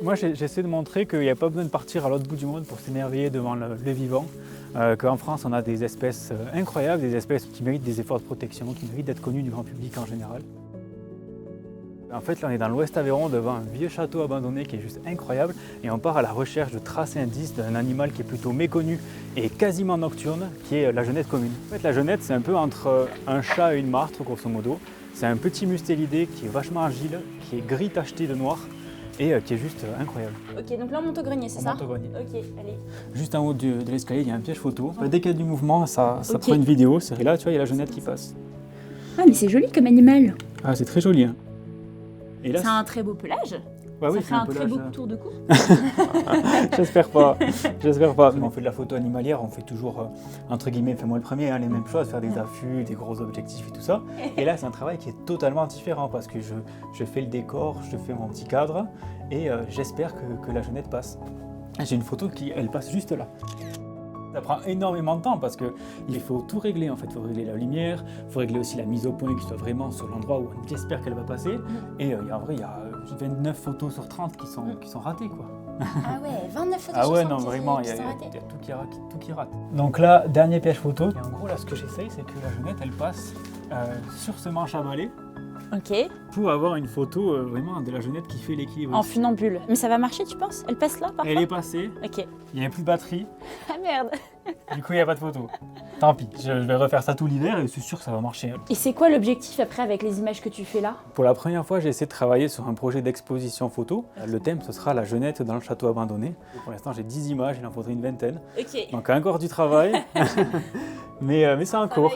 Moi, j'essaie de montrer qu'il n'y a pas besoin de partir à l'autre bout du monde pour s'émerveiller devant le vivant. Qu'en France, on a des espèces incroyables, des espèces qui méritent des efforts de protection, qui méritent d'être connues du grand public en général. En fait, là, on est dans l'Ouest Aveyron, devant un vieux château abandonné qui est juste incroyable. Et on part à la recherche de traces et indices d'un animal qui est plutôt méconnu et quasiment nocturne, qui est la genette commune. En fait, la genette, c'est un peu entre un chat et une martre, grosso modo. C'est un petit mustélidé qui est vachement agile, qui est gris tacheté de noir et qui est juste incroyable. Ok, donc là on monte au grenier, c'est ça? On monte au grenier. Ok, allez. Juste en haut de l'escalier, il y a un piège photo. Dès qu'il y a du mouvement, ça prend une vidéo. Et là, tu vois, il y a la genette qui passe. Ah, mais c'est joli comme animal. Ah, c'est très joli. Hein. Et là, c'est un très beau pelage. Ouais, oui, ça fait un très beau pelage. tour de cou. J'espère pas, j'espère pas. On fait de la photo animalière, on fait toujours, entre guillemets, enfin moi le premier, hein, les mêmes choses, faire des affûts, des gros objectifs et tout ça. Et là, c'est un travail qui est totalement différent parce que je fais le décor, je fais mon petit cadre et j'espère que la genette passe. J'ai une photo elle passe juste là. Ça prend énormément de temps parce qu'il faut tout régler en fait. Il faut régler la lumière, il faut régler aussi la mise au point qui soit vraiment sur l'endroit où on espère qu'elle va passer. Et en vrai, il y a 29 photos sur 30 qui sont ratées quoi. Ah ouais, 29 photos Ah sur ouais, 30 non, vraiment, il y a sont ratées. tout qui rate. Donc là, dernier piège photo. Et en gros, là, ce que j'essaye, c'est que la genette, elle passe sur ce manche à balai Ok. pour avoir une photo vraiment de la genette qui fait l'équilibre. En funambule. Mais ça va marcher, tu penses? Elle passe là, parfois? Elle est passée, Ok. il n'y avait plus de batterie, Ah merde. du coup, il n'y a pas de photo. Tant pis, je vais refaire ça tout l'hiver et c'est sûr que ça va marcher. Et c'est quoi l'objectif après avec les images que tu fais là? Pour la première fois, j'ai essayé de travailler sur un projet d'exposition photo. Le thème, ce sera la genette dans le château abandonné. Pour l'instant, j'ai 10 images, il en faudrait une vingtaine. Ok. Donc encore du travail, mais c'est en cours.